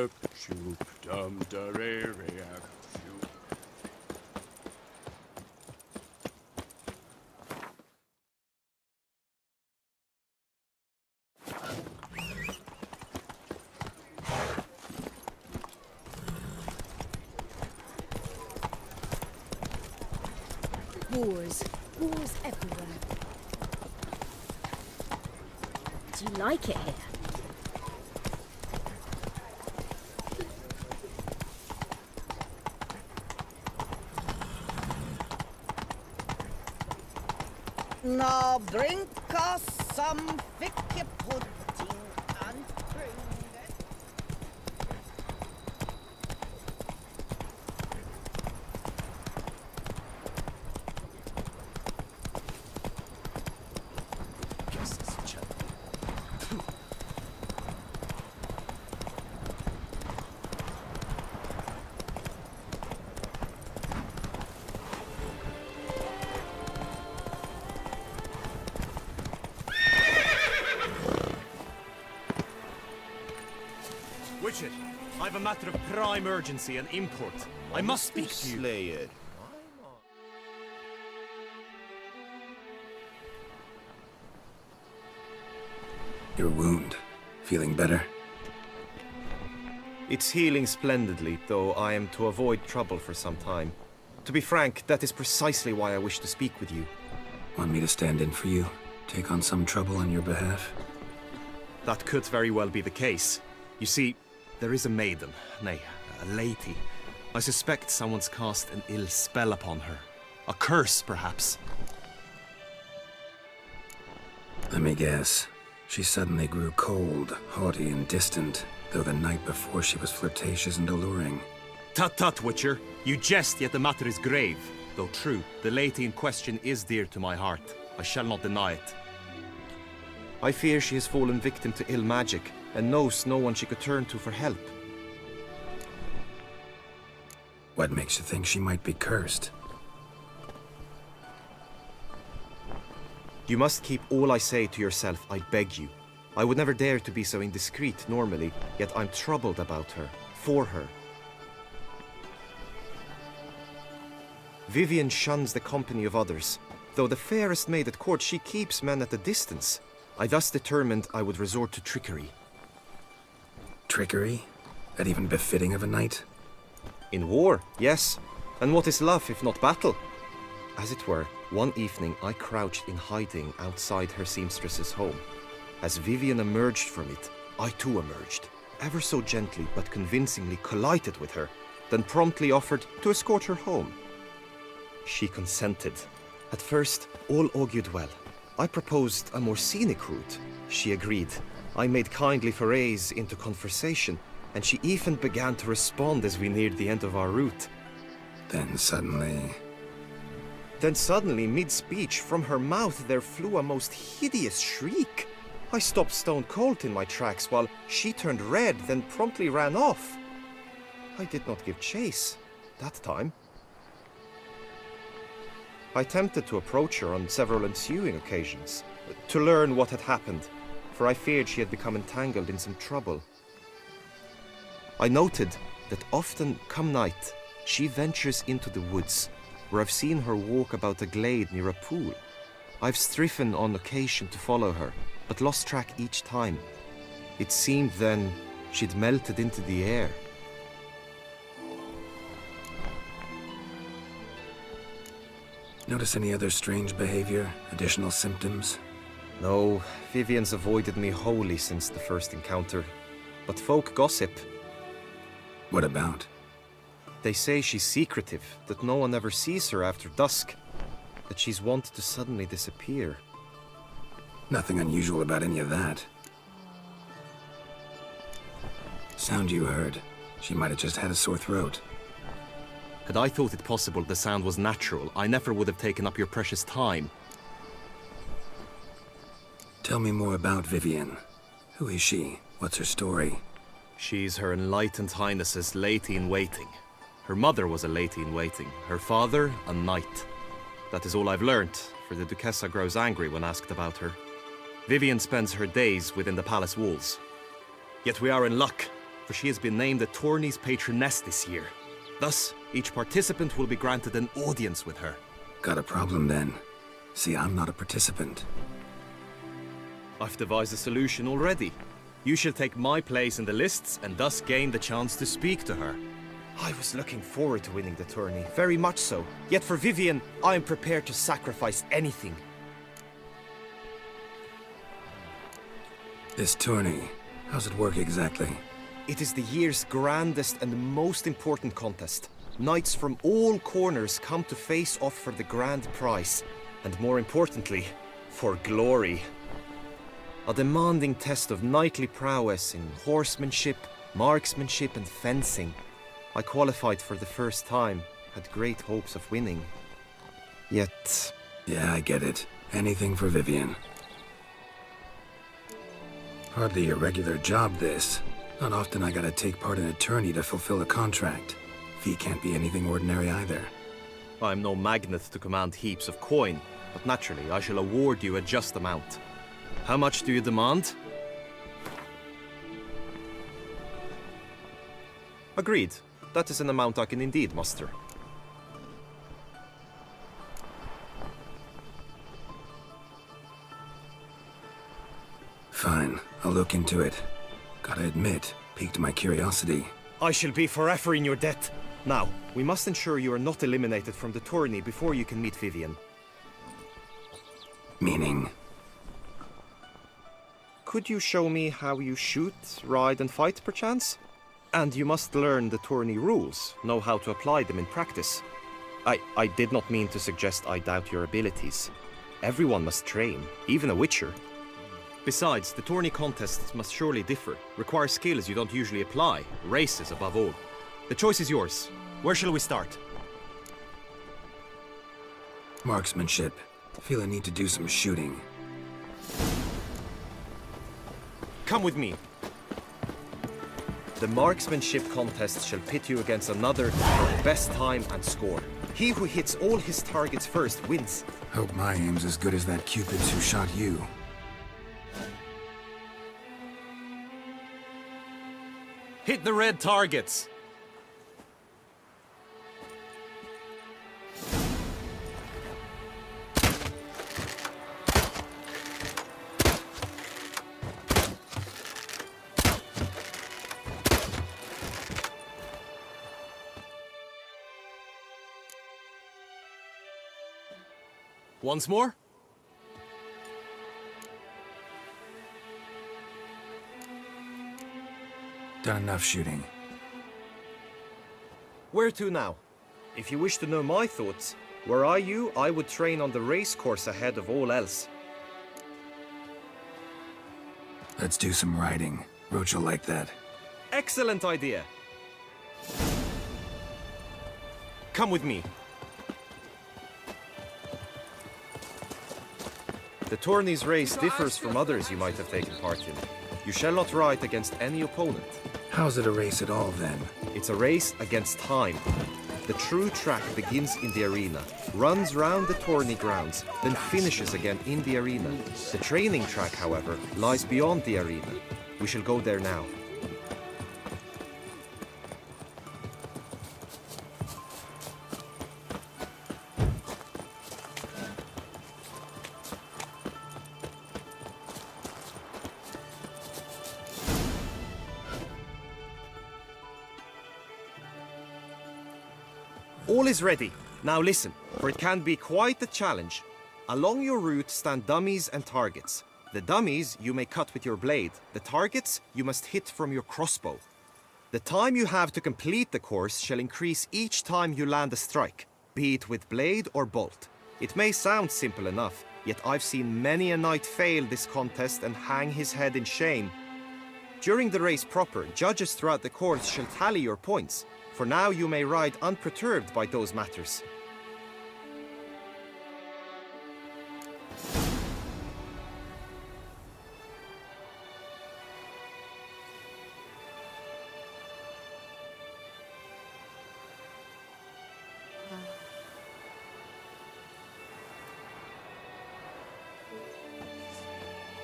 Up, shoop, dum, da, re, re, up, shoop. Wars. Wars everywhere. Do you like it here? Now drink us some thick pudding and bring it. Witcher, I've a matter of prime urgency and import. I must speak to you. Slay it. Your wound. Feeling better? It's healing splendidly, though I am to avoid trouble for some time. To be frank, that is precisely why I wish to speak with you. Want me to stand in for you? Take on some trouble on your behalf? That could very well be the case. You see, there is a maiden, nay, a lady. I suspect someone's cast an ill spell upon her. A curse, perhaps. Let me guess. She suddenly grew cold, haughty, and distant, though the night before she was flirtatious and alluring. Tut tut, Witcher. You jest, yet the matter is grave. Though true, the lady in question is dear to my heart. I shall not deny it. I fear she has fallen victim to ill magic, and knows no one she could turn to for help. What makes you think she might be cursed? You must keep all I say to yourself, I beg you. I would never dare to be so indiscreet normally, yet I'm troubled about her, for her. Vivienne shuns the company of others. Though the fairest maid at court, she keeps men at a distance. I thus determined I would resort to trickery. Trickery? That even befitting of a knight? In war, yes. And what is love if not battle? As it were, one evening I crouched in hiding outside her seamstress's home. As Vivienne emerged from it, I too emerged. Ever so gently but convincingly collided with her, then promptly offered to escort her home. She consented. At first, all augured well. I proposed a more scenic route. She agreed. I made kindly forays into conversation, and she even began to respond as we neared the end of our route. Then suddenly, mid-speech, from her mouth there flew a most hideous shriek. I stopped stone cold in my tracks while she turned red, then promptly ran off. I did not give chase, that time. I attempted to approach her on several ensuing occasions, to learn what had happened, for I feared she had become entangled in some trouble. I noted that often, come night, she ventures into the woods, where I've seen her walk about a glade near a pool. I've striven on occasion to follow her, but lost track each time. It seemed then she'd melted into the air. notice any other strange behavior, additional symptoms? No, Vivienne's avoided me wholly since the first encounter. But folk gossip. What about? They say she's secretive, that no one ever sees her after dusk, that she's wont to suddenly disappear. Nothing unusual about any of that. Sound you heard. She might have just had a sore throat. Had I thought it possible the sound was natural, I never would have taken up your precious time. Tell me more about Vivienne. Who is she? What's her story? She's Her Enlightened Highness's lady-in-waiting. Her mother was a lady-in-waiting, her father a knight. That is all I've learnt, for the Duchessa grows angry when asked about her. Vivienne spends her days within the palace walls. Yet we are in luck. for she has been named the tourney's patroness this year. Thus, each participant will be granted an audience with her. Got a problem then. See, I'm not a participant. I've devised a solution already. You shall take my place in the lists and thus gain the chance to speak to her. I was looking forward to winning the tourney, very much so. Yet for Vivian, I am prepared to sacrifice anything. This tourney, how's it work exactly? It is the year's grandest and most important contest. Knights from all corners come to face off for the grand prize. And more importantly, for glory. A demanding test of knightly prowess in horsemanship, marksmanship and fencing. I qualified for the first time, had great hopes of winning. Yet... Yeah, I get it. Anything for Vivian. Hardly a regular job, this. Not often I gotta take part in a tourney to fulfill a contract. Fee can't be anything ordinary either. I'm no magnet to command heaps of coin, but naturally I shall award you a just amount. How much do you demand? Agreed. That is an amount I can indeed muster. Fine, I'll look into it. Gotta admit, piqued my curiosity. I shall be forever in your debt. Now, we must ensure you are not eliminated from the tourney before you can meet Vivian. Meaning? Could you show me how you shoot, ride and fight, perchance? And you must learn the tourney rules, know how to apply them in practice. I did not mean to suggest I doubt your abilities. Everyone must train, even a witcher. Besides, the tourney contests must surely differ, require skills you don't usually apply, races above all. The choice is yours. Where shall we start? Marksmanship. Feel I need to do some shooting. Come with me. The marksmanship contest shall pit you against another for best time and score. He who hits all his targets first wins. Hope my aim's as good as that Cupid's who shot you. Hit the red targets! Once more? Done enough shooting. Where to now? If you wish to know my thoughts, were I you, I would train on the race course ahead of all else. Let's do some riding. Roach will like that. Excellent idea! Come with me. The tourney's race differs from others you might have taken part in. You shall not ride against any opponent. How's it a race at all, then? It's a race against time. The true track begins in the arena, runs round the tourney grounds, then finishes again in the arena. The training track, however, lies beyond the arena. We shall go there now. All is ready. Now listen, for it can be quite a challenge. Along your route stand dummies and targets. The dummies you may cut with your blade. The targets you must hit from your crossbow. The time you have to complete the course shall increase each time you land a strike, be it with blade or bolt. It may sound simple enough, yet I've seen many a knight fail this contest and hang his head in shame. During the race proper, judges throughout the course shall tally your points. For now you may ride unperturbed by those matters.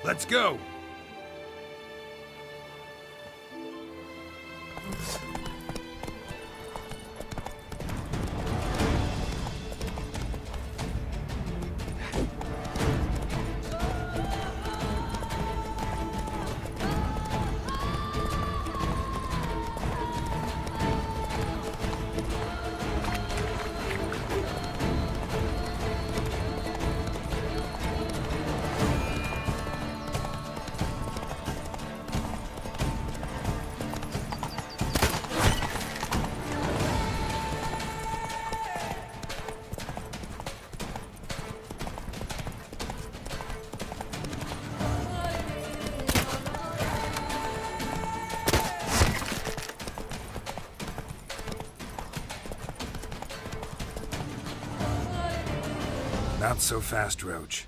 Let's go! Not so fast, Roach.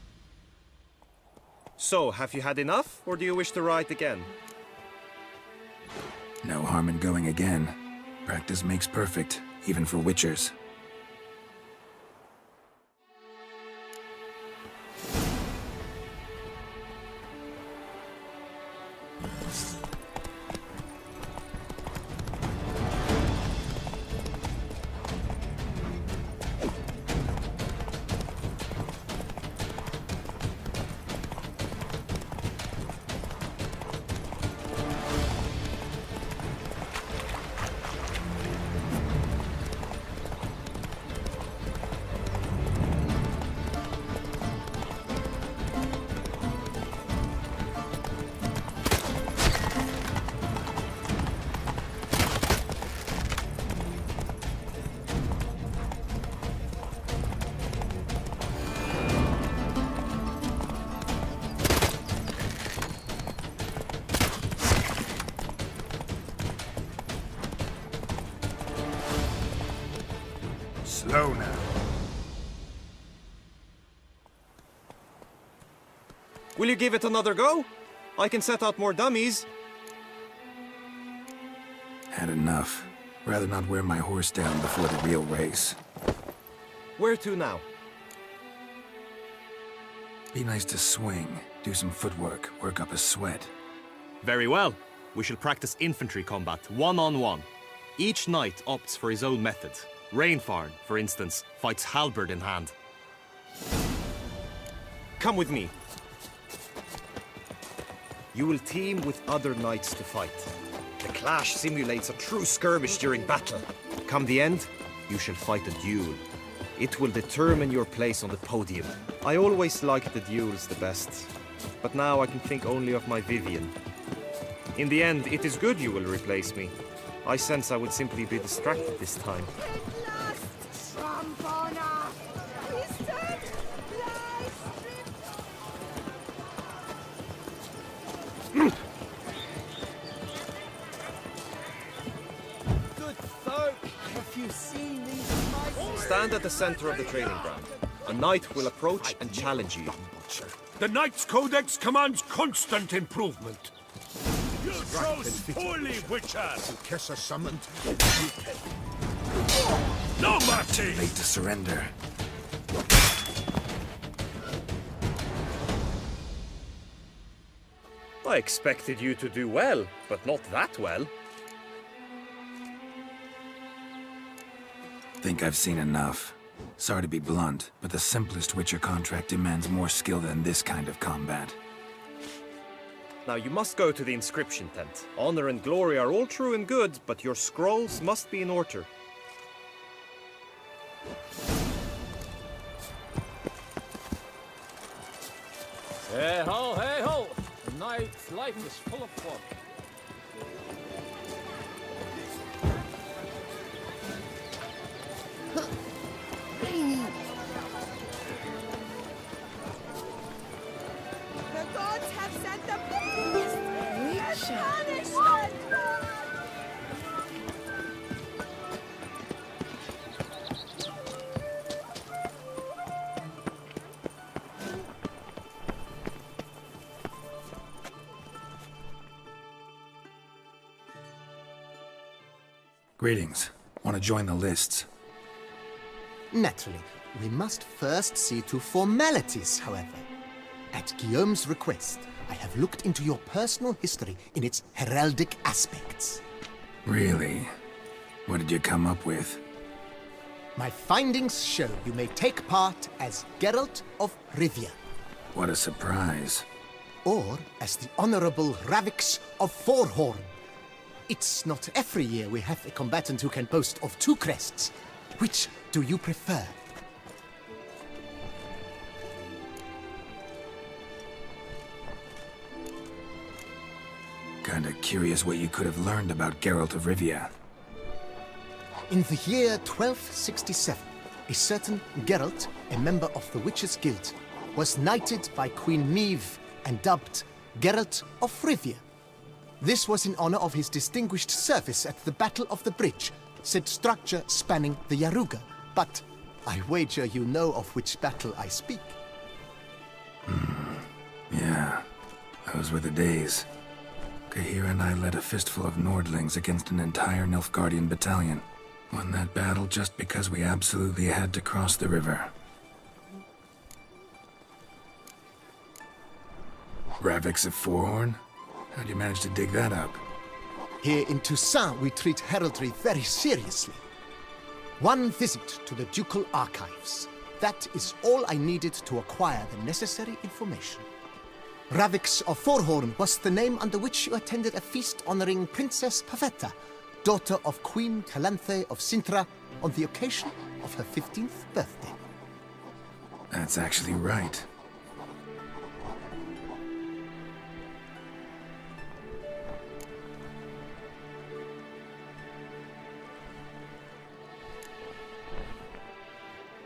So, have you had enough, or do you wish to ride again? No harm in going again. Practice makes perfect, even for witchers. Slow now. Will you give it another go? I can set out more dummies. Had enough. Rather not wear my horse down before the real race. Where to now? Be nice to swing, do some footwork, work up a sweat. Very well. We shall practice infantry combat, one-on-one. Each knight opts for his own method. Rainfarn, for instance, fights halberd in hand. Come with me. You will team with other knights to fight. The clash simulates a true skirmish during battle. Come the end, you shall fight a duel. It will determine your place on the podium. I always liked the duels the best, but now I can think only of my Vivian. In the end, it is good you will replace me. I sense I would simply be distracted this time. Stand at the center of the training ground. A knight will approach and challenge you. The Knight's Codex commands constant improvement. You chose poorly, Witcher! Kessa summoned. No mercy! Late to surrender. I expected you to do well, but not that well. Think I've seen enough. Sorry to be blunt, but the simplest Witcher contract demands more skill than this kind of combat. Now you must go to the inscription tent. Honor and glory are all true and good, but your scrolls must be in order. Hey ho, hey ho! The night's life is full of fun. The gods have sent the beast as punishment! Greetings. Want to join the lists? Naturally, we must first see to formalities, however. At Guillaume's request, I have looked into your personal history in its heraldic aspects. Really? What did you come up with? My findings show you may take part as Geralt of Rivia, What a surprise. or as the Honorable Ravix of Forhorn. It's not every year we have a combatant who can boast of two crests. Which do you prefer? Kinda curious what you could have learned about Geralt of Rivia. In the year 1267, a certain Geralt, a member of the Witches' Guild, was knighted by Queen Meve and dubbed Geralt of Rivia. This was in honor of his distinguished service at the Battle of the Bridge, said structure spanning the Yaruga. But I wager you know of which battle I speak. Yeah, those were the days. Kahira and I led a fistful of Nordlings against an entire Nilfgaardian battalion. Won that battle just because we absolutely had to cross the river. Ravix of Forehorn? How'd you manage to dig that up? Here in Toussaint, we treat heraldry very seriously. One visit to the ducal archives. That is all I needed to acquire the necessary information. Ravix of Forehorn was the name under which you attended a feast honoring Princess Pavetta, daughter of Queen Calanthe of Sintra, on the occasion of her 15th birthday. That's actually right.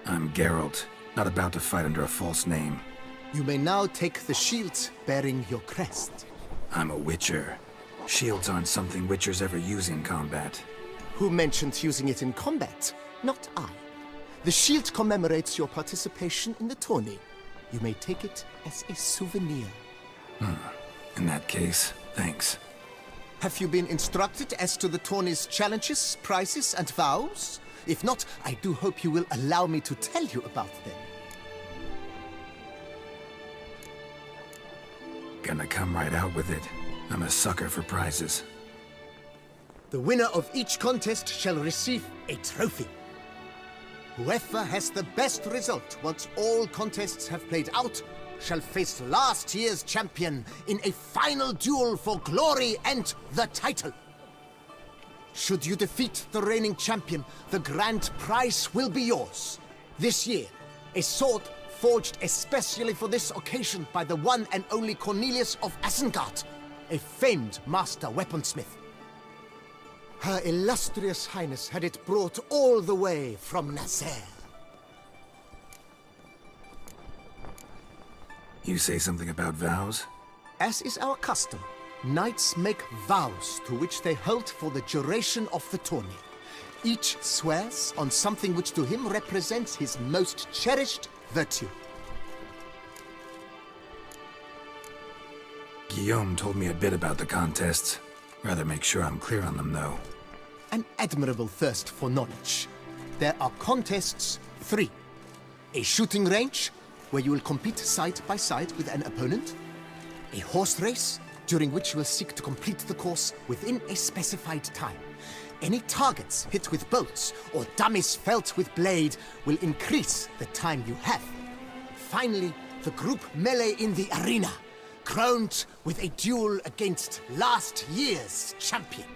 I'm Geralt, not about to fight under a false name. You may now take the shield bearing your crest. I'm a Witcher. Shields aren't something Witchers ever use in combat. Who mentioned using it in combat? Not I. The shield commemorates your participation in the tourney. You may take it as a souvenir. In that case, thanks. Have you been instructed as to the tourney's challenges, prizes, and vows? If not, I do hope you will allow me to tell you about them. Gonna come right out with it. I'm a sucker for prizes. The winner of each contest shall receive a trophy. Whoever has the best result once all contests have played out shall face last year's champion in a final duel for glory and the title. Should you defeat the reigning champion, the grand prize will be yours. This year, a sword forged especially for this occasion by the one and only Cornelius of Isengard, a famed master weaponsmith. Her illustrious highness had it brought all the way from Nazaire. You say something about vows? As is our custom, knights make vows to which they hold for the duration of the tourney. Each swears on something which to him represents his most cherished virtue. Guillaume told me a bit about the contests. Rather make sure I'm clear on them, though. An admirable thirst for knowledge. There are contests 3. A shooting range, where you will compete side by side with an opponent. A horse race, during which you will seek to complete the course within a specified time. Any targets hit with bolts or dummies felt with blade will increase the time you have. Finally, the group melee in the arena, crowned with a duel against last year's champion.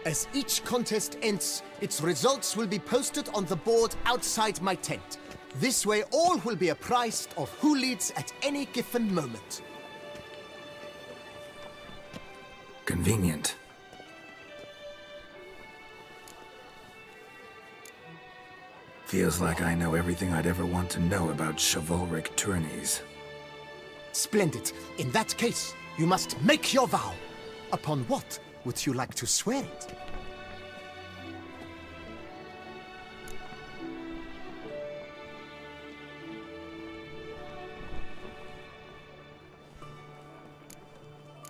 As each contest ends, its results will be posted on the board outside my tent. This way all will be apprised of who leads at any given moment. Convenient. Feels like I know everything I'd ever want to know about chivalric tourneys. Splendid. In that case, you must make your vow. Upon what would you like to swear it?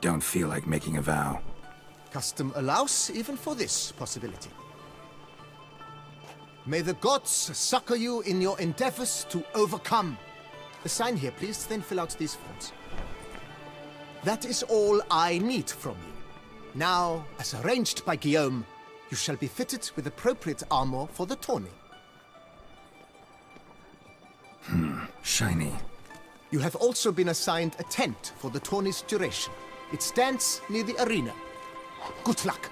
Don't feel like making a vow. Custom allows even for this possibility. May the gods succor you in your endeavors to overcome. Sign here, please, then fill out these forms. That is all I need from you. Now, as arranged by Guillaume, you shall be fitted with appropriate armor for the tourney. Shiny. You have also been assigned a tent for the tourney's duration. It stands near the arena. Good luck.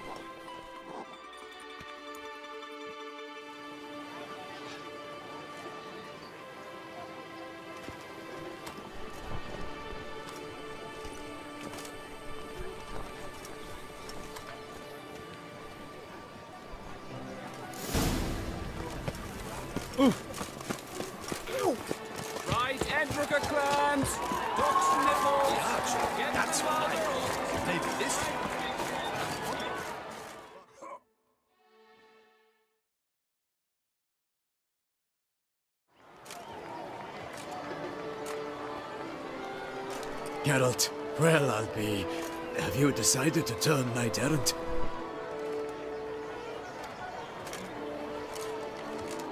Right, Edrica clans! Ducks nipples! That's fine. Maybe this Geralt, well, I'll be... Have you decided to turn knight-errant?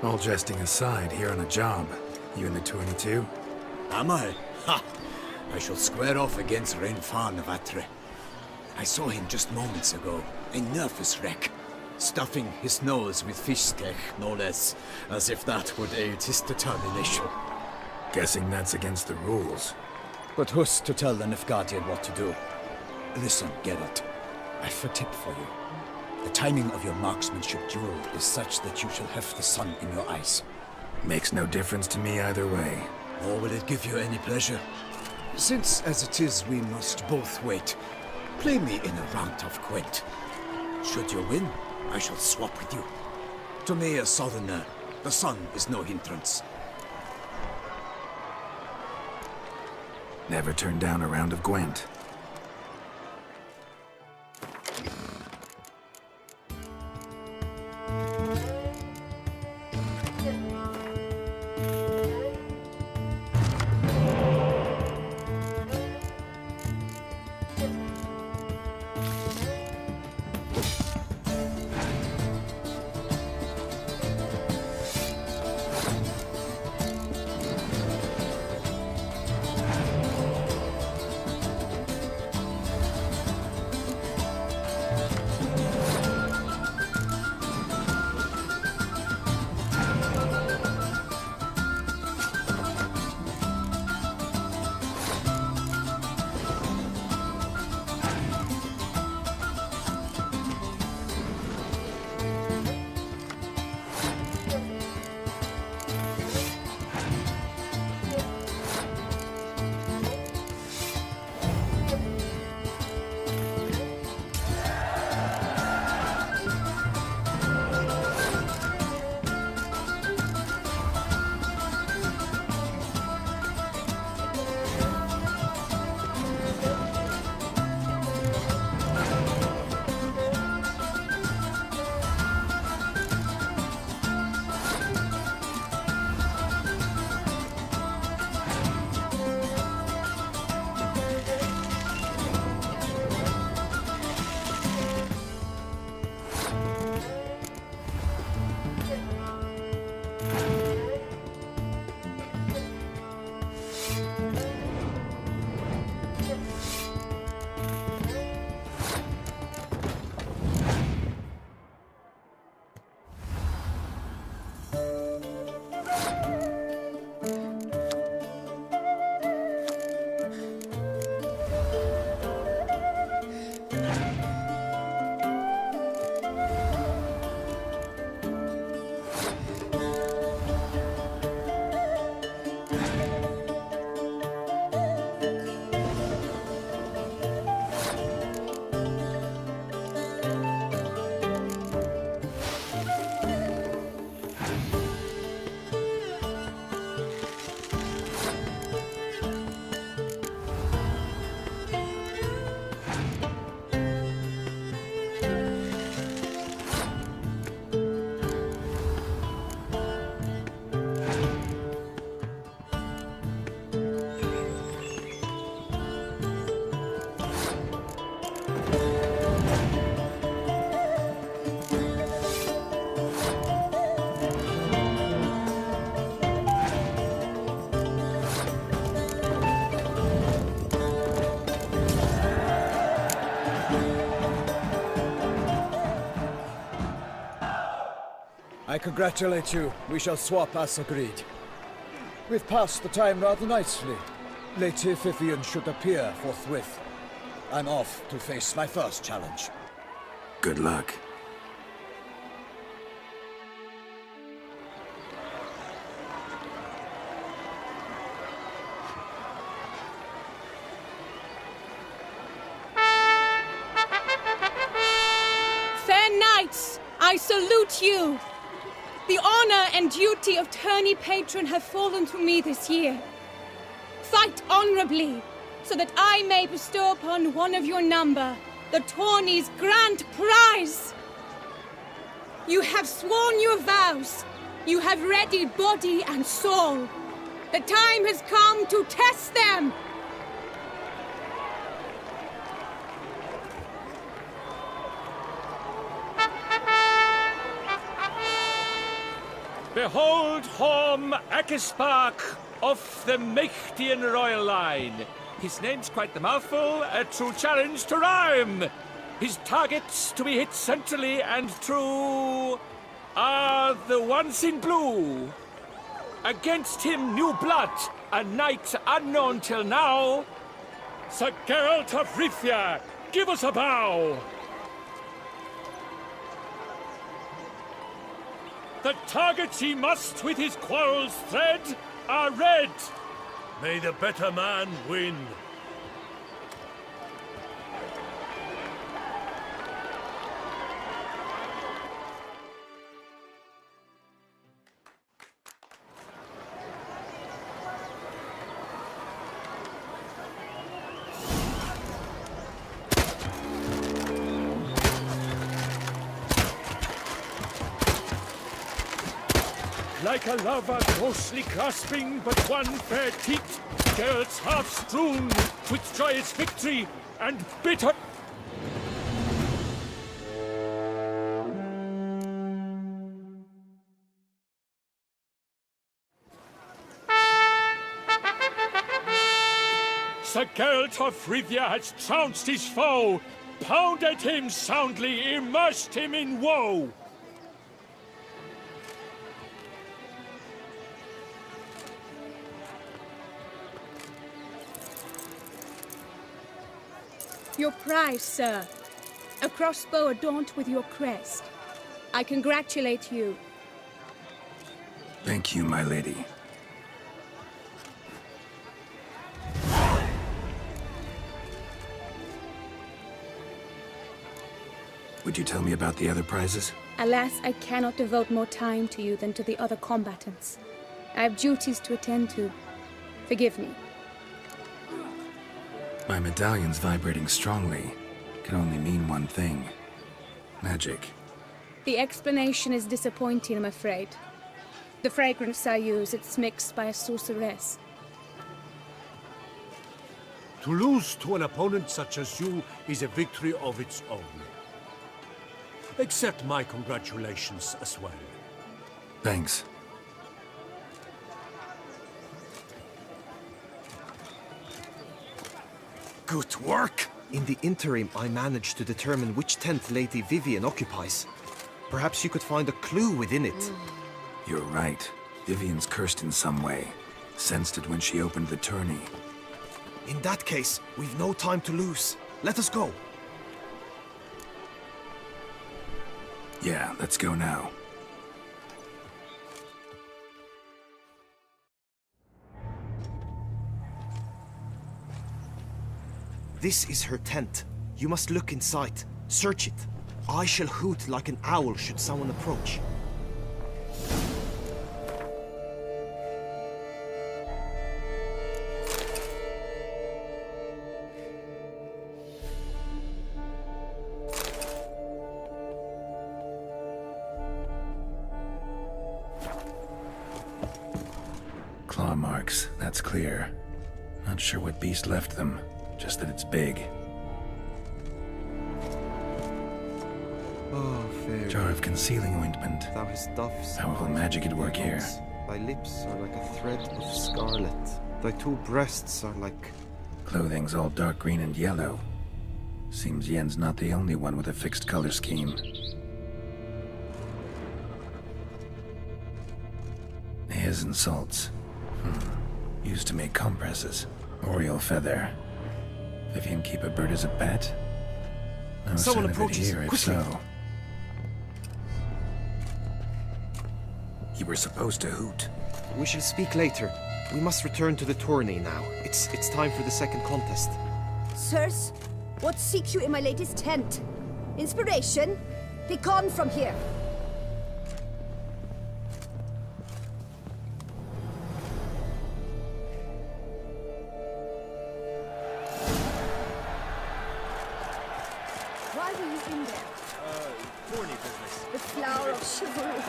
All jesting aside, here on a job. You in the 22? Am I? Ha! I shall square off against Rainfan of Atre. I saw him just moments ago. A nervous wreck. Stuffing his nose with fish steak, no less. As if that would aid his determination. Guessing that's against the rules. But who's to tell the Nilfgaardian what to do? Listen, Geralt. I've a tip for you. The timing of your marksmanship duel is such that you shall have the sun in your eyes. Makes no difference to me either way. Or will it give you any pleasure? Since, as it is, we must both wait, play me in a round of Gwent. Should you win, I shall swap with you. To me, a southerner, the sun is no hindrance. Never turn down a round of Gwent. I congratulate you. We shall swap as agreed. We've passed the time rather nicely. Lady Vivian should appear forthwith. I'm off to face my first challenge. Good luck. Fair knights, I salute you. The honor and duty of tourney patron have fallen to me this year. Fight honorably, so that I may bestow upon one of your number the tourney's grand prize. You have sworn your vows. You have readied body and soul. The time has come to test them. Behold Horm Akispark of the Mechtian royal line. His name's quite the mouthful, a true challenge to rhyme. His targets to be hit centrally and true are the ones in blue. Against him new blood, a knight unknown till now. Sir Geralt of Rivia, give us a bow. The targets he must with his quarrels thread are red. May the better man win. Like a lover closely grasping but one fair teat, Geralt's half strewn with joyous victory and bitter. Sir Geralt of Rivia has trounced his foe, pounded him soundly, immersed him in woe. Your prize, sir. A crossbow adorned with your crest. I congratulate you. Thank you, my lady. Would you tell me about the other prizes? Alas, I cannot devote more time to you than to the other combatants. I have duties to attend to. Forgive me. My medallion's vibrating strongly. Can only mean one thing. Magic. The explanation is disappointing, I'm afraid. The fragrance I use, it's mixed by a sorceress. To lose to an opponent such as you is a victory of its own. Accept my congratulations as well. Thanks. Good work! In the interim, I managed to determine which tent Lady Vivian occupies. Perhaps you could find a clue within it. You're right. Vivian's cursed in some way. Sensed it when she opened the tourney. In that case, we've no time to lose. Let us go. Yeah, let's go now. This is her tent. You must look inside. Search it. I shall hoot like an owl should someone approach. Claw marks, that's clear. Not sure what beast left them, just that it's big. Oh, fair. Jar of concealing ointment. Thou hast doves. Powerful magic at work here. Thy lips are like a thread of scarlet. Thy two breasts are like... Clothing's all dark green and yellow. Seems Yen's not the only one with a fixed color scheme. Hairs and salts. Used to make compresses. Oriole feather. Vivian keep a bird as a pet? No Someone sign of it approaches. here, if Quickly. so. You were supposed to hoot. We shall speak later. We must return to the tourney now. It's time for the second contest. Sirs, what seeks you in my lady's tent? Inspiration? Be gone from here. Why were you in there? Tourney business. The flower of chivalry.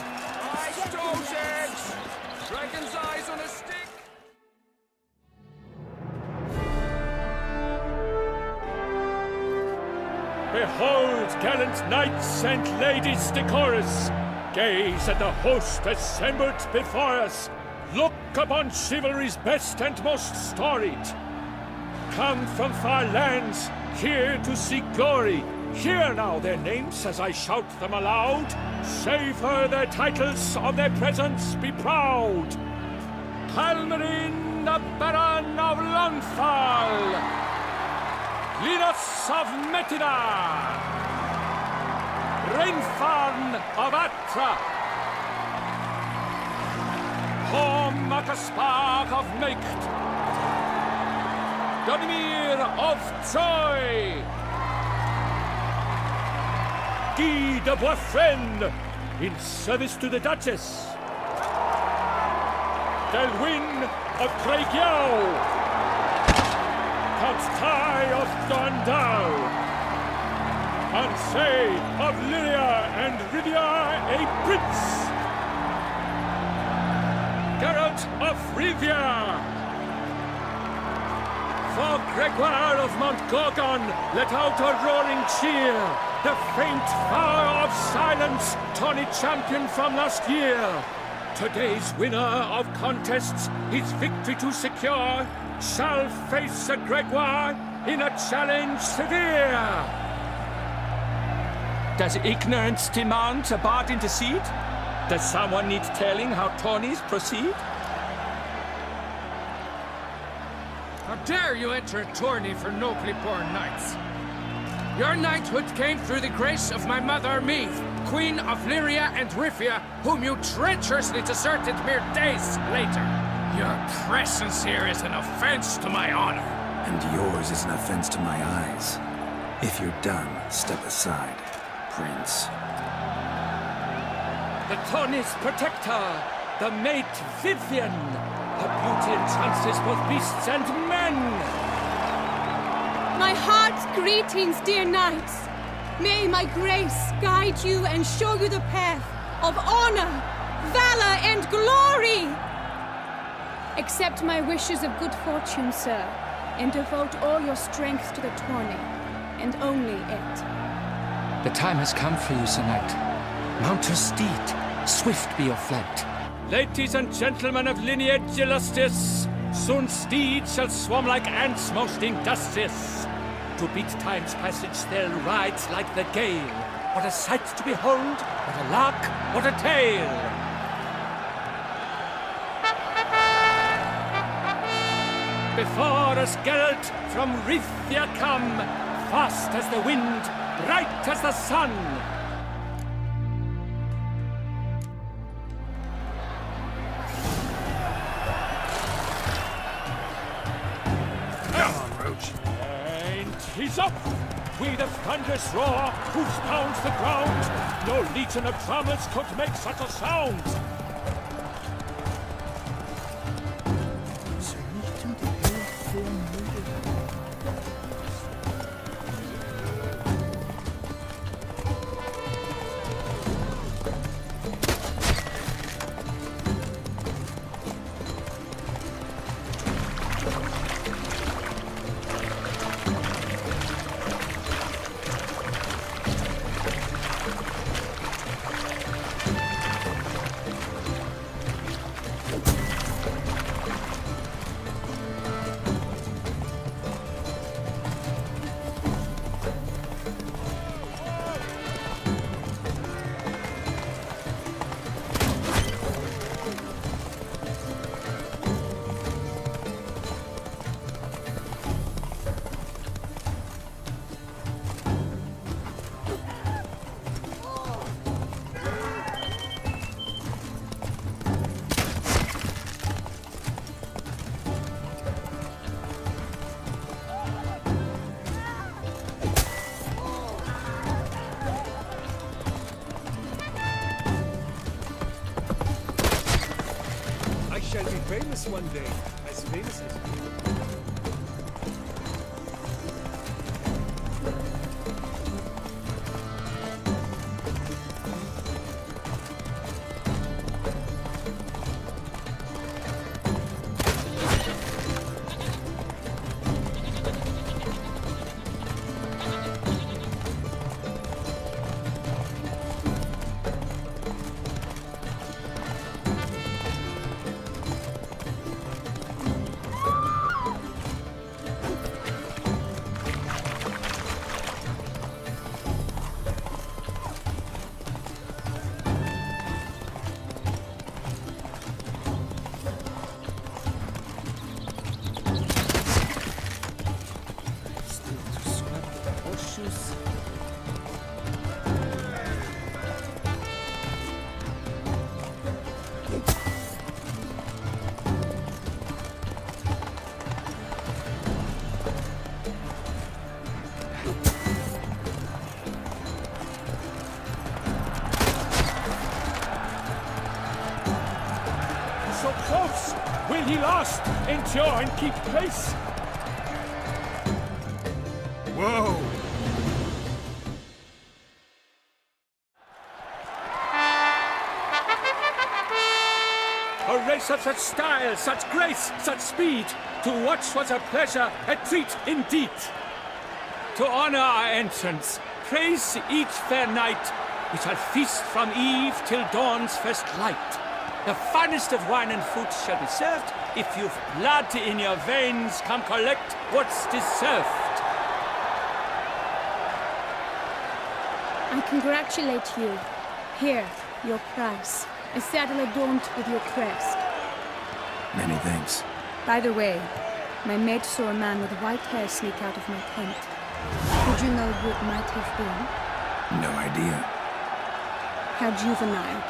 Ice Toussaint! Dragon's eyes on a stick! Behold, gallant knights and ladies decorous! Gaze at the host assembled before us. Look upon chivalry's best and most storied. Come from far lands, here to seek glory. Hear now their names as I shout them aloud. Savor their titles, of their presence be proud. Halmarin, the Baron of Lonfal. Linus of Metida. Rainfarn of Atra. Hom Akaspag of Meikt. Donimir of Troy. Guy de Boisfriend, in service to the Duchess. Delwyn of Craigiau. Count Tai of Gondal. Ansay of Lyria and Rivia a prince. Geralt of Rivia. For Gregoire of Montgorgon, let out a roaring cheer. The faint vow of silence, tawny champion from last year. Today's winner of contests, his victory to secure, shall face a Gregoire in a challenge severe. Does ignorance demand a bard intercede? Does someone need telling how tourneys proceed? How dare you enter a tourney for nobly born knights? Your knighthood came through the grace of my mother Meve, Queen of Lyria and Rivia, whom you treacherously deserted mere days later. Your presence here is an offense to my honor. And yours is an offense to my eyes. If you're done, step aside, Prince. The tourney's protector, the mate Vivian. Her beauty entrances both beasts and men. My heart's greetings, dear knights. May my grace guide you and show you the path of honor, valor, and glory. Accept my wishes of good fortune, sir, and devote all your strength to the tourney, and only it. The time has come for you, Sir Knight. Mount your steed. Swift be your flight. Ladies and gentlemen of lineage illustrious, soon steeds shall swarm like ants most industrious. To beat time's passage they'll ride like the gale. What a sight to behold, what a lark, what a tale! Before us Geralt from Rithia come, fast as the wind, bright as the sun. He's up! We the thunderous roar, hoofs pounds the ground. No legion of drummers could make such a sound. Shall be famous one day, as famous as you. Will he last, endure, and keep pace? Whoa! A race of such style, such grace, such speed. To watch was a pleasure, a treat indeed. To honor our entrance, praise each fair knight. We shall feast from eve till dawn's first light. The finest of wine and fruit shall be served. If you've blood in your veins, come collect what's deserved. I congratulate you. Here, your prize. A saddle adorned with your crest. Many thanks. By the way, my maid saw a man with white hair sneak out of my tent. Did you know who it might have been? No idea. How juvenile.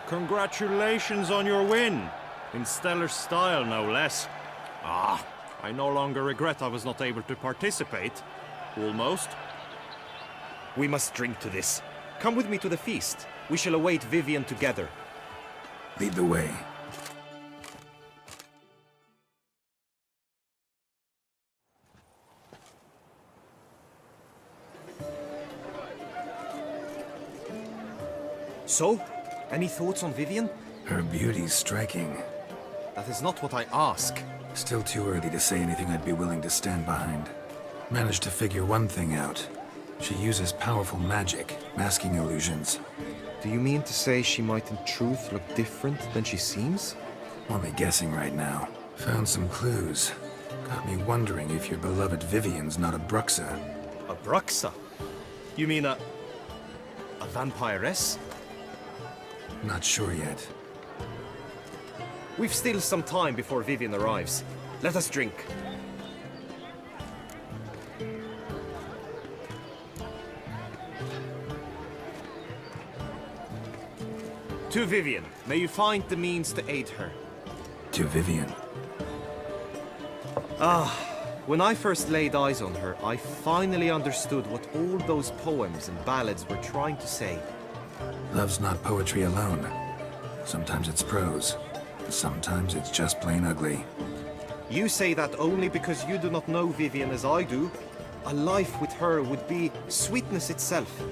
Congratulations on your win. In stellar style, no less. Ah, I no longer regret I was not able to participate. Almost. We must drink to this. Come with me to the feast. We shall await Vivian together. Lead the way. So, any thoughts on Vivian? Her beauty's striking. That is not what I ask. Still too early to say anything I'd be willing to stand behind. Managed to figure one thing out. She uses powerful magic, masking illusions. Do you mean to say she might in truth look different than she seems? Only guessing right now. Found some clues. Got me wondering if your beloved Vivian's not a Bruxa. A Bruxa? You mean a vampiress? Not sure yet. We've still some time before Vivian arrives. Let us drink. To Vivian, may you find the means to aid her. To Vivian. When I first laid eyes on her, I finally understood what all those poems and ballads were trying to say. Love's not poetry alone. Sometimes it's prose. Sometimes it's just plain ugly. You say that only because you do not know Vivian as I do. A life with her would be sweetness itself.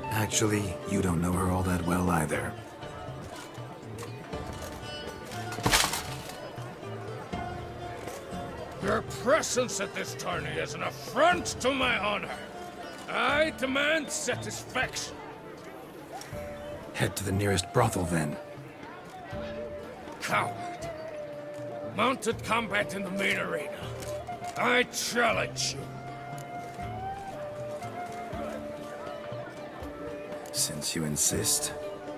Actually, you don't know her all that well either. Your presence at this tourney is an affront to my honor. I demand satisfaction. Head to the nearest brothel, then. Coward. Mounted combat in the main arena. I challenge you. Since you insist,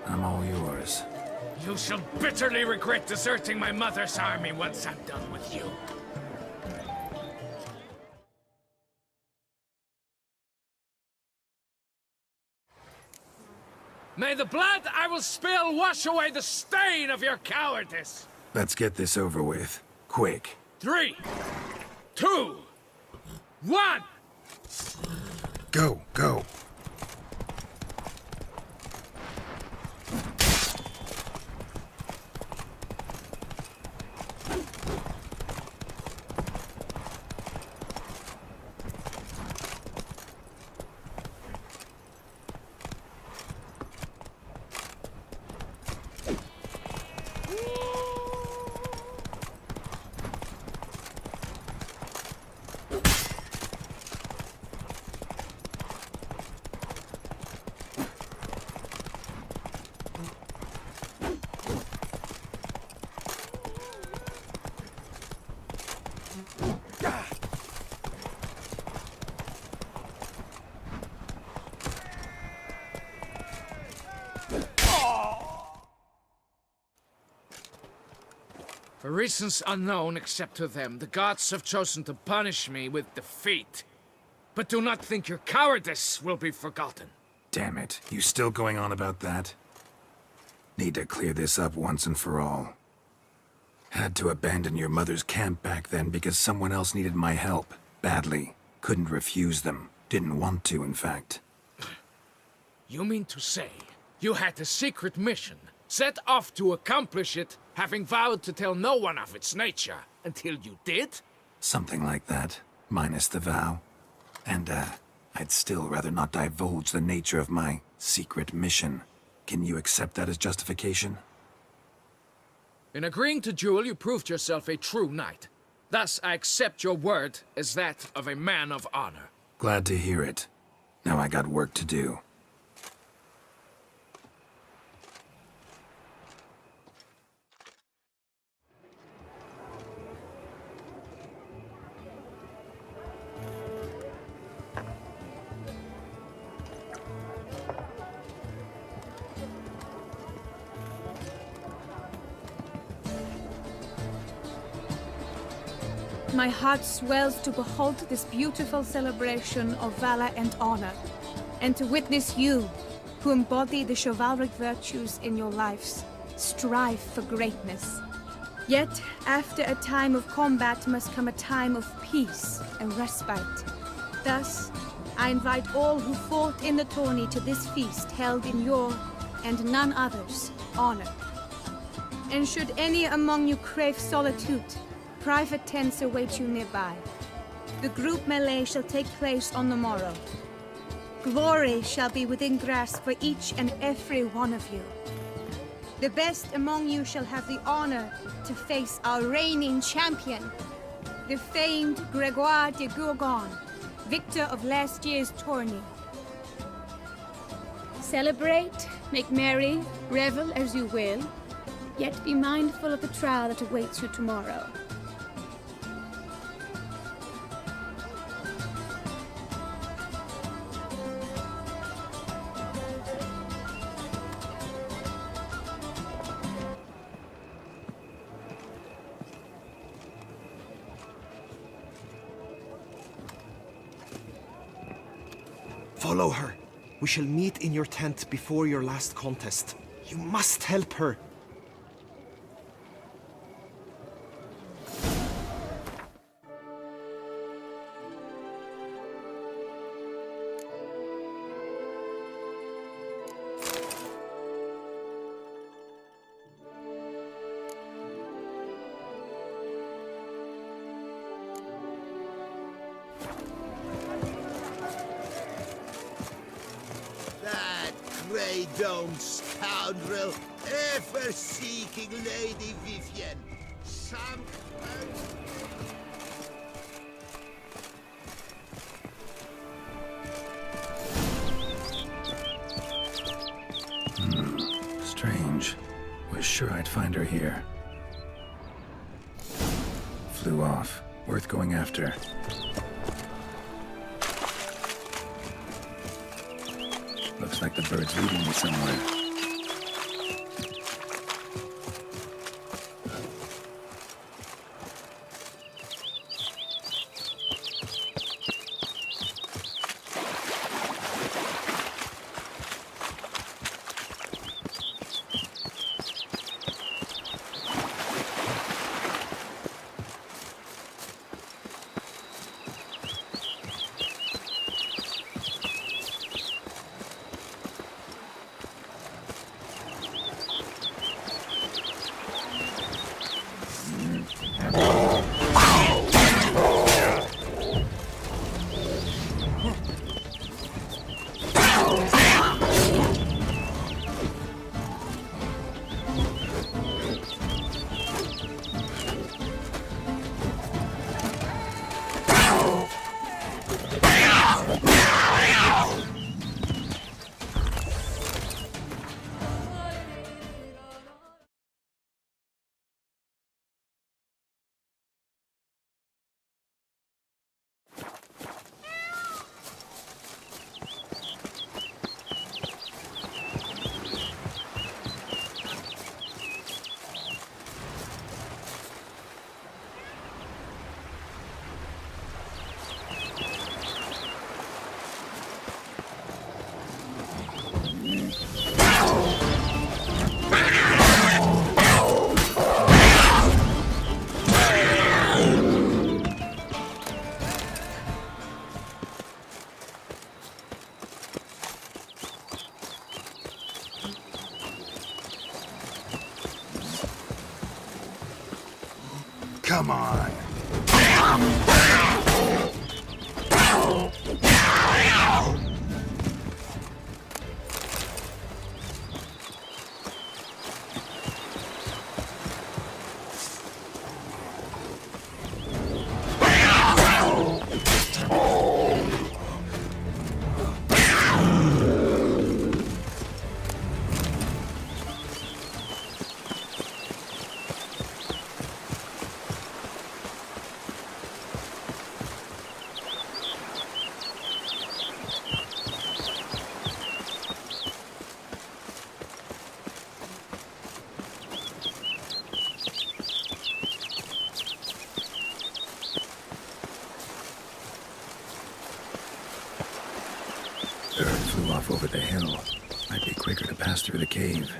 I'm all yours. You shall bitterly regret deserting my mother's army once I'm done with you. May the blood I will spill wash away the stain of your cowardice! Let's get this over with. Quick. 3, 2, 1! Go, go. For reasons unknown except to them, the gods have chosen to punish me with defeat. But do not think your cowardice will be forgotten. Damn it. You still going on about that? Need to clear this up once and for all. Had to abandon your mother's camp back then because someone else needed my help. Badly. Couldn't refuse them. Didn't want to, in fact. You mean to say you had a secret mission, set off to accomplish it, having vowed to tell no one of its nature, until you did? Something like that, minus the vow. And, I'd still rather not divulge the nature of my secret mission. Can you accept that as justification? In agreeing to duel, you proved yourself a true knight. Thus, I accept your word as that of a man of honor. Glad to hear it. Now I got work to do. My heart swells to behold this beautiful celebration of valor and honor, and to witness you, who embody the chivalric virtues in your lives, strive for greatness. Yet, after a time of combat must come a time of peace and respite. Thus, I invite all who fought in the tourney to this feast held in your, and none other's, honor. And should any among you crave solitude, private tents await you nearby. The group melee shall take place on the morrow. Glory shall be within grasp for each and every one of you. The best among you shall have the honor to face our reigning champion, the famed Gregoire de Gourgon, victor of last year's tourney. Celebrate, make merry, revel as you will, yet be mindful of the trial that awaits you tomorrow. Follow her. We shall meet in your tent before your last contest. You must help her. Grey-domed scoundrel, ever-seeking Lady Vivienne. Some... Strange. Was sure I'd find her here. Flew off. Worth going after. Looks like the bird's leading me somewhere. Come on. Bird flew off over the hill. Might be quicker to pass through the cave.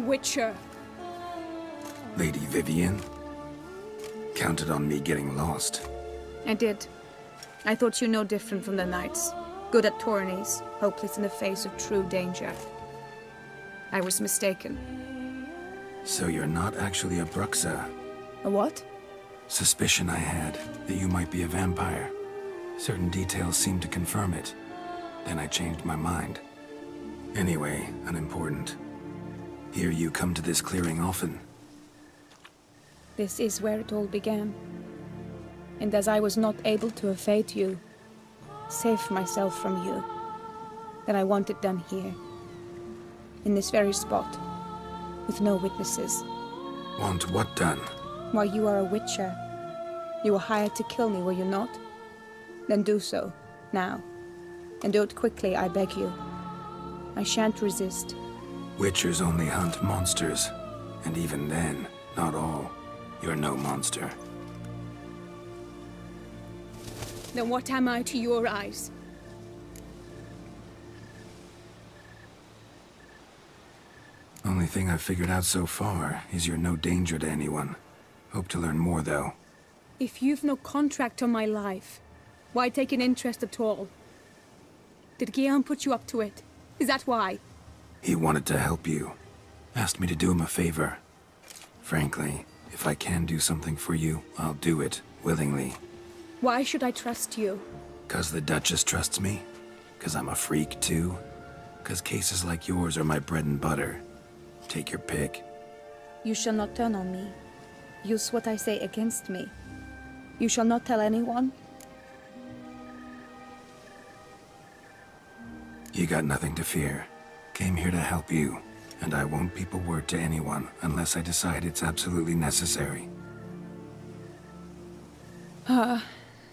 Witcher. Lady Vivian? Counted on me getting lost. I did. I thought you no different from the knights. Good at tourneys, hopeless in the face of true danger. I was mistaken. So you're not actually a Bruxa? A what? Suspicion I had that you might be a vampire. Certain details seemed to confirm it. Then I changed my mind. Anyway, unimportant. Hear you come to this clearing often. This is where it all began. And as I was not able to evade you, save myself from you, then I want it done here. In this very spot. With no witnesses. Want what done? Why, you are a witcher. You were hired to kill me, were you not? Then do so, now. And do it quickly, I beg you. I shan't resist. Witchers only hunt monsters. And even then, not all. You're no monster. Then what am I to your eyes? Only thing I've figured out so far is you're no danger to anyone. Hope to learn more, though. If you've no contract on my life, why take an interest at all? Did Guillaume put you up to it? Is that why? He wanted to help you. Asked me to do him a favor. Frankly, if I can do something for you, I'll do it, willingly. Why should I trust you? 'Cause the Duchess trusts me? 'Cause I'm a freak, too? 'Cause cases like yours are my bread and butter? Take your pick. You shall not turn on me. Use what I say against me. You shall not tell anyone? You got nothing to fear. Came here to help you, and I won't peep a word to anyone unless I decide it's absolutely necessary.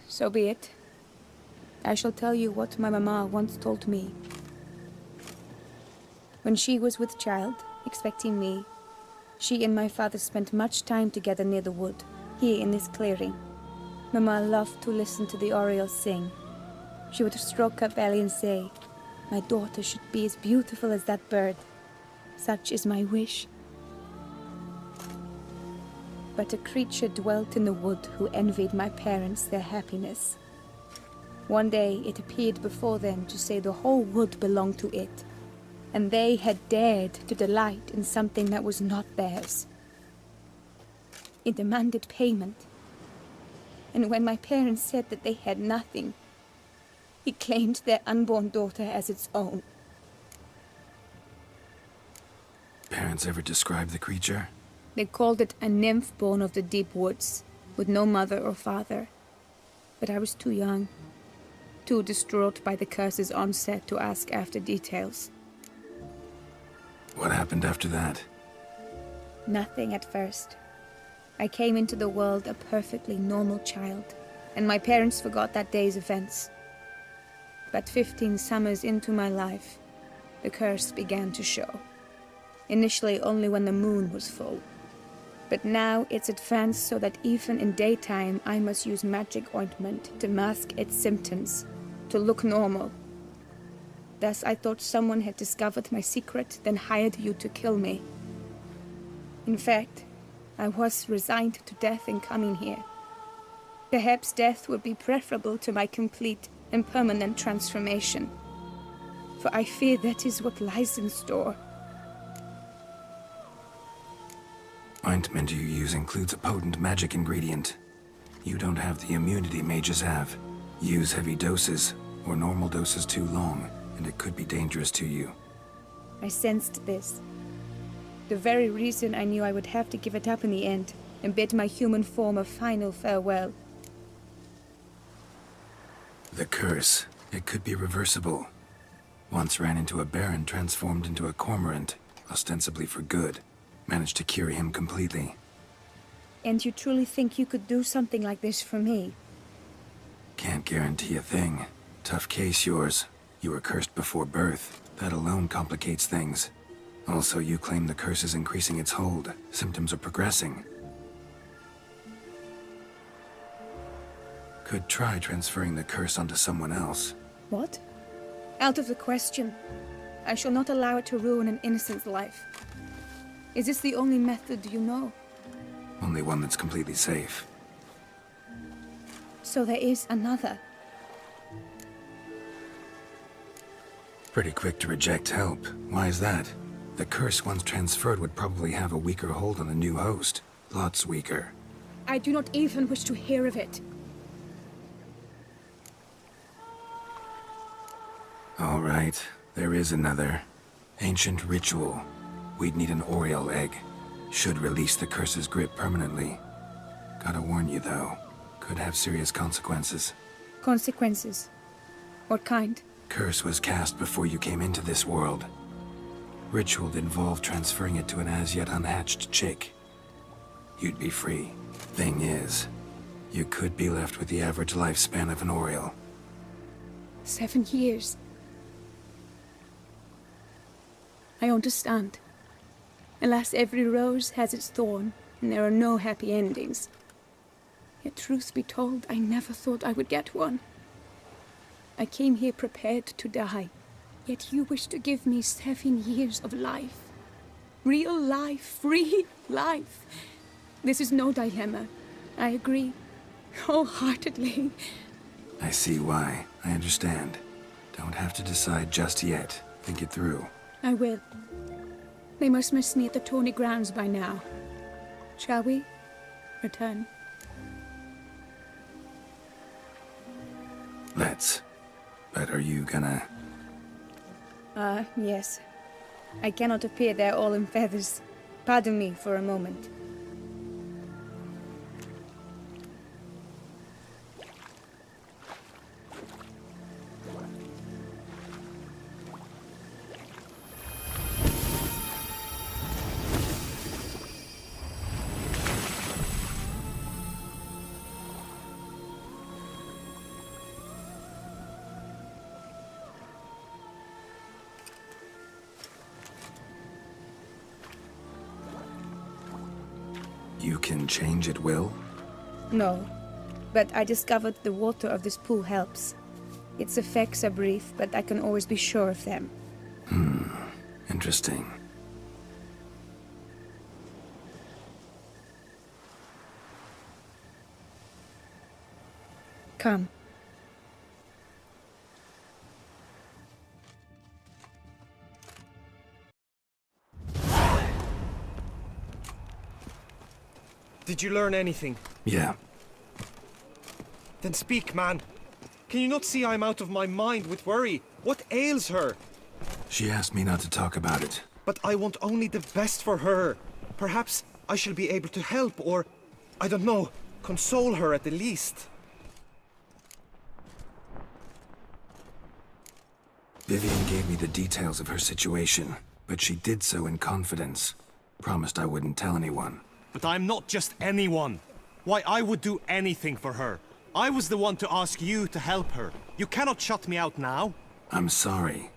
So be it. I shall tell you what my mama once told me. When she was with child, expecting me, she and my father spent much time together near the wood, here in this clearing. Mama loved to listen to the orioles sing. She would stroke her belly and say, "My daughter should be as beautiful as that bird. Such is my wish." But a creature dwelt in the wood who envied my parents their happiness. One day it appeared before them to say the whole wood belonged to it, and they had dared to delight in something that was not theirs. It demanded payment. And when my parents said that they had nothing, He claimed their unborn daughter as its own. Parents ever describe the creature? They called it a nymph born of the deep woods, with no mother or father. But I was too young, too distraught by the curse's onset to ask after details. What happened after that? Nothing at first. I came into the world a perfectly normal child, and my parents forgot that day's events. But 15 summers into my life, the curse began to show. Initially only when the moon was full. But now it's advanced so that even in daytime I must use magic ointment to mask its symptoms, to look normal. Thus I thought someone had discovered my secret, then hired you to kill me. In fact, I was resigned to death in coming here. Perhaps death would be preferable to my complete and permanent transformation. For I fear that is what lies in store. Ointment you use includes a potent magic ingredient. You don't have the immunity mages have. Use heavy doses, or normal doses too long, and it could be dangerous to you. I sensed this. The very reason I knew I would have to give it up in the end, and bid my human form a final farewell. The curse, it could be reversible. Once ran into a baron transformed into a cormorant, ostensibly for good. Managed to cure him completely. And you truly think you could do something like this for me? Can't guarantee a thing. Tough case, yours. You were cursed before birth. That alone complicates things. Also, you claim the curse is increasing its hold. Symptoms are progressing. Could try transferring the curse onto someone else. What? Out of the question. I shall not allow it to ruin an innocent's life. Is this the only method you know? Only one that's completely safe. So there is another. Pretty quick to reject help. Why is that? The curse once transferred would probably have a weaker hold on the new host. Lots weaker. I do not even wish to hear of it. All right, there is another. Ancient ritual. We'd need an Oriole egg. Should release the curse's grip permanently. Gotta warn you, though. Could have serious consequences. Consequences? What kind? Curse was cast before you came into this world. Ritual involved transferring it to an as-yet unhatched chick. You'd be free. Thing is, you could be left with the average lifespan of an Oriole. 7 years. I understand. Alas, every rose has its thorn, and there are no happy endings. Yet truth be told, I never thought I would get one. I came here prepared to die, yet you wish to give me 7 years of life. Real life, free life. This is no dilemma. I agree, wholeheartedly. I see why. I understand. Don't have to decide just yet. Think it through. I will. They must miss me at the tourney grounds by now. Shall we return? Let's. But are you gonna... Yes. I cannot appear there all in feathers. Pardon me for a moment. You can change at will? No, but I discovered the water of this pool helps. Its effects are brief, but I can always be sure of them. Interesting. Come. Did you learn anything? Yeah. Then speak, man. Can you not see I'm out of my mind with worry? What ails her? She asked me not to talk about it. But I want only the best for her. Perhaps I shall be able to help, or, I don't know, console her at the least. Vivian gave me the details of her situation, but she did so in confidence. Promised I wouldn't tell anyone. But I'm not just anyone. Why, I would do anything for her. I was the one to ask you to help her. You cannot shut me out now. I'm sorry.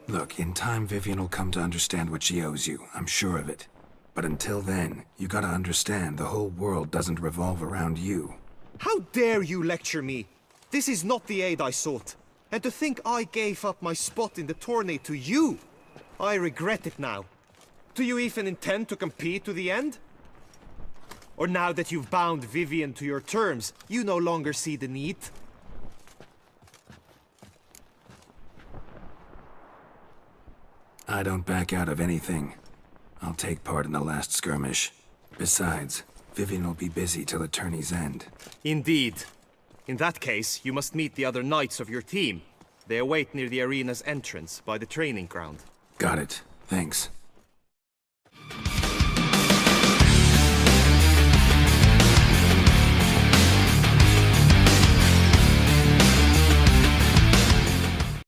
Look, in time Vivian will come to understand what she owes you, I'm sure of it. But until then, you gotta understand the whole world doesn't revolve around you. How dare you lecture me? This is not the aid I sought. And to think I gave up my spot in the tourney to you! I regret it now. Do you even intend to compete to the end? Or now that you've bound Vivian to your terms, you no longer see the need? I don't back out of anything. I'll take part in the last skirmish. Besides, Vivian will be busy till the tourney's end. Indeed. In that case, you must meet the other knights of your team. They await near the arena's entrance, by the training ground. Got it. Thanks.